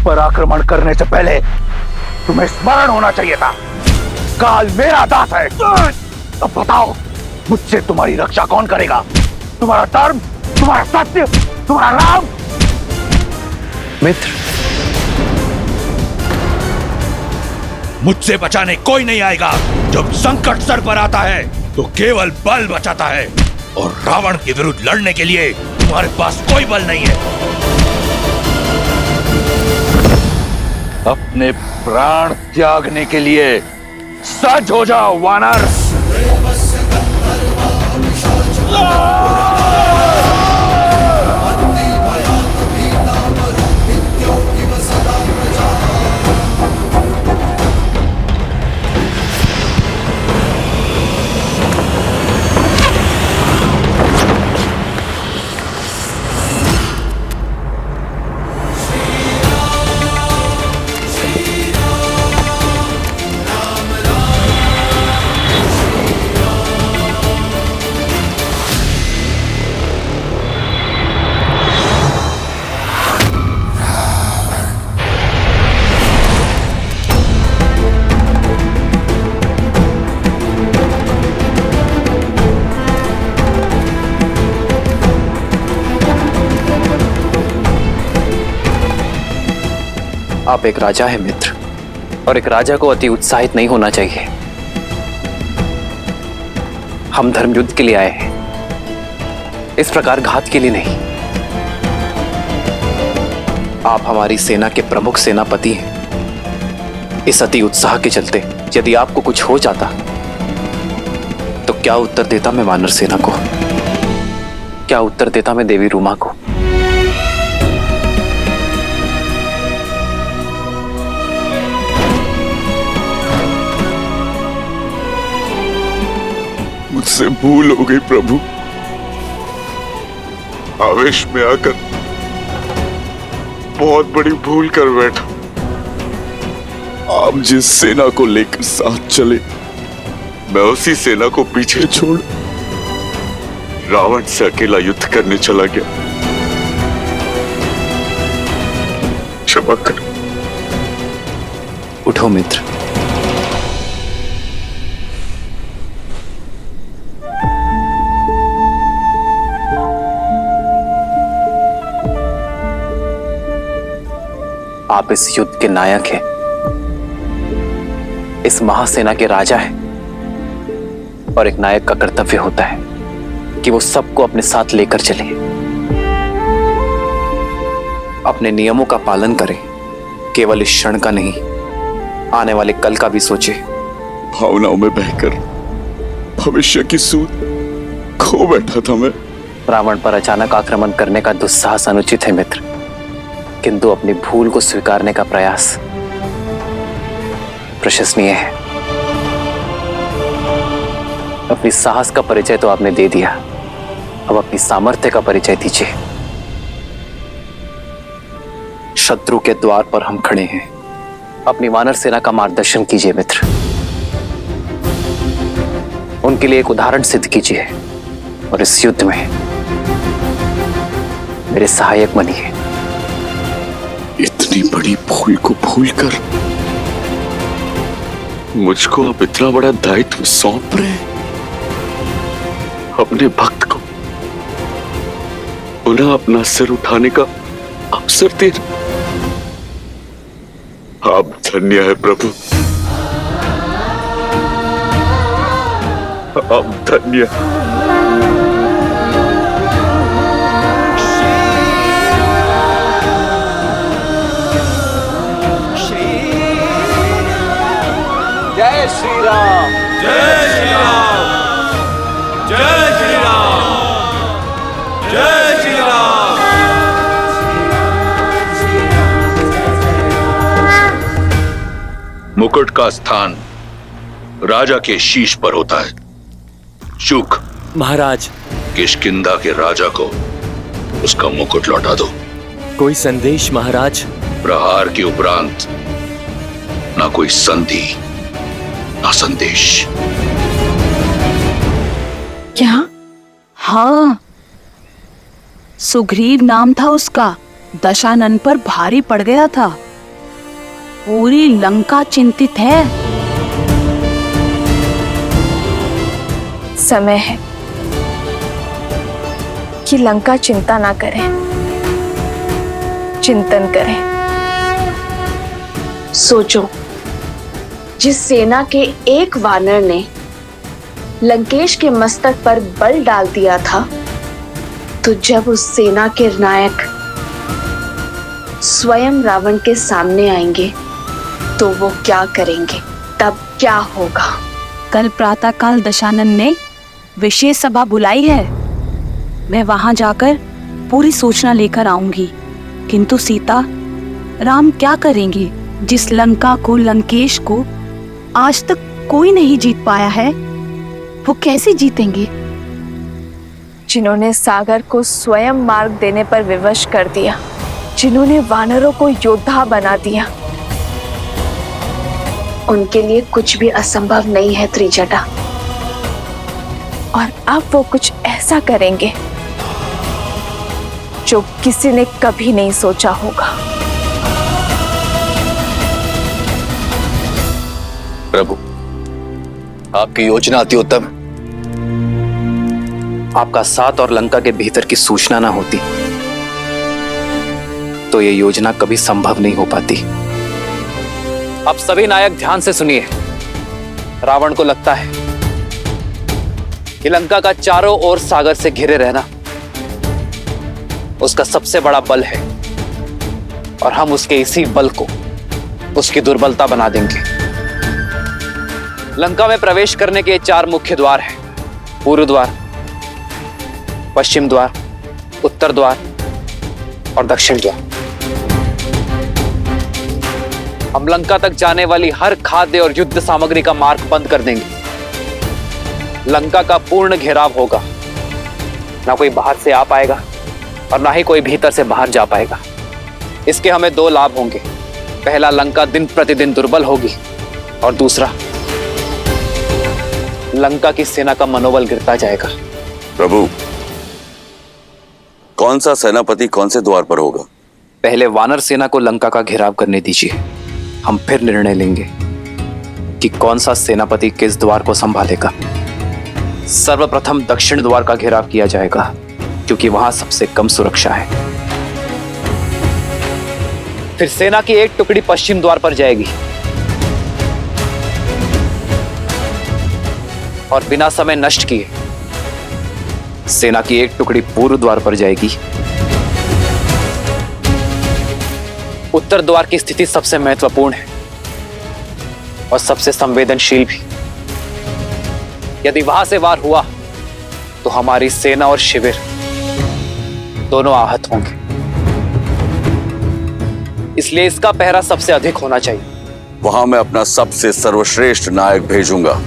पर आक्रमण करने से पहले तुम्हें स्मरण होना चाहिए था। काल मेरा दास है। अब बताओ, मुझसे तुम्हारी रक्षा कौन करेगा? तुम्हारा धर्म, तुम्हारा सत्य, तुम्हारा राम? मित्र, मुझसे बचाने कोई नहीं आएगा। जब संकट सर पर आता है तो केवल बल बचाता है, और रावण के विरुद्ध लड़ने के लिए तुम्हारे पास कोई बल नहीं है। अपने प्राण त्यागने के लिए सज हो जाओ वानर। आप एक राजा हैं मित्र, और एक राजा को अति उत्साहित नहीं होना चाहिए। हम धर्मयुद्ध के लिए आए हैं, इस प्रकार घात के लिए नहीं। आप हमारी सेना के प्रमुख सेनापति हैं। इस अति उत्साह के चलते यदि आपको कुछ हो जाता तो क्या उत्तर देता मैं वानर सेना को? क्या उत्तर देता मैं देवी रूमा को? मुझसे भूल हो गई प्रभु। आवेश में आकर बहुत बड़ी भूल कर बैठा। आप जिस सेना को लेकर साथ चले, मैं उसी सेना को पीछे छोड़ रावण से अकेला युद्ध करने चला गया। क्षमा करो। उठो मित्र। आप इस युद्ध के नायक हैं, इस महासेना के राजा हैं, और एक नायक का कर्तव्य होता है कि वो सबको अपने साथ लेकर चले, अपने नियमों का पालन करें। केवल इस क्षण का नहीं, आने वाले कल का भी सोचे। भावनाओं में बहकर भविष्य की सूद खो बैठा था मैं। रावण पर अचानक आक्रमण करने का दुस्साहस अनुचित है मित्र, किंतु अपनी भूल को स्वीकारने का प्रयास प्रशंसनीय है। अपनी साहस का परिचय तो आपने दे दिया, अब अपनी सामर्थ्य का परिचय दीजिए। शत्रु के द्वार पर हम खड़े हैं, अपनी वानर सेना का मार्गदर्शन कीजिए मित्र। उनके लिए एक उदाहरण सिद्ध कीजिए, और इस युद्ध में मेरे सहायक बनिए। इतनी बड़ी भूल को भूलकर मुझको आप इतना बड़ा दायित्व सौंप रहे हैं। अपने भक्त को पुनः अपना सिर उठाने का अवसर दे। आप धन्य है प्रभु, आप धन्य। जय श्री राम, जय श्री राम, जय श्री राम, जय श्री राम। मुकुट का स्थान राजा के शीश पर होता है। शुक महाराज, किष्किंधा के राजा को उसका मुकुट लौटा दो। कोई संदेश महाराज? प्रहार के उपरांत ना कोई संधि ना संदेश। क्या? हाँ, सुग्रीव नाम था उसका। दशानन पर भारी पड़ गया था। पूरी लंका चिंतित है। समय है कि लंका चिंता ना करे, चिंतन करे। सोचो, जिस सेना के एक वानर ने लंकेश के मस्तक पर बल डाल दिया था, तो जब उस सेना के नायक स्वयं रावण के सामने आएंगे तो वो क्या करेंगे, तब क्या होगा? कल प्रातःकाल दशानन ने विशेष सभा बुलाई है। मैं वहां जाकर पूरी सूचना लेकर आऊंगी। किंतु सीता, राम क्या करेंगे? जिस लंका को, लंकेश को आज तक कोई नहीं जीत पाया है, वो कैसे जीतेंगे? जिन्होंने सागर को स्वयं मार्ग देने पर विवश कर दिया, जिन्होंने वानरों को योद्धा बना दिया, उनके लिए कुछ भी असंभव नहीं है त्रिजटा। और अब वो कुछ ऐसा करेंगे जो किसी ने कभी नहीं सोचा होगा। प्रभु, आपकी योजना अति उत्तम। आपका साथ और लंका के भीतर की सूचना ना होती तो ये योजना कभी संभव नहीं हो पाती। अब सभी नायक ध्यान से सुनिए। रावण को लगता है कि लंका का चारों ओर सागर से घिरे रहना उसका सबसे बड़ा बल है और हम उसके इसी बल को उसकी दुर्बलता बना देंगे। लंका में प्रवेश करने के 4 मुख्य द्वार हैं: पूर्व द्वार, पश्चिम द्वार, उत्तर द्वार और दक्षिण द्वार। हम लंका तक जाने वाली हर खाद्य और युद्ध सामग्री का मार्ग बंद कर देंगे। लंका का पूर्ण घेराव होगा। ना कोई बाहर से आ पाएगा और ना ही कोई भीतर से बाहर जा पाएगा। इसके हमें 2 लाभ होंगे। पहला, लंका दिन प्रतिदिन दुर्बल होगी और दूसरा, लंका की सेना का मनोबल गिरता जाएगा। प्रभु, कौन सा सेनापति कौन से द्वार पर होगा? पहले वानर सेना को लंका का घेराव करने दीजिए। हम फिर निर्णय लेंगे कि कौन सा सेनापति किस द्वार को संभालेगा। सर्वप्रथम दक्षिण द्वार का घेराव किया जाएगा क्योंकि वहां सबसे कम सुरक्षा है। फिर सेना की एक टुकड़ी पश्चिम द्वार पर जाएगी और बिना समय नष्ट किए सेना की एक टुकड़ी पूर्व द्वार पर जाएगी। उत्तर द्वार की स्थिति सबसे महत्वपूर्ण है और सबसे संवेदनशील भी। यदि वहां से वार हुआ तो हमारी सेना और शिविर दोनों आहत होंगे। इसलिए इसका पहरा सबसे अधिक होना चाहिए। वहां मैं अपना सबसे सर्वश्रेष्ठ नायक भेजूंगा।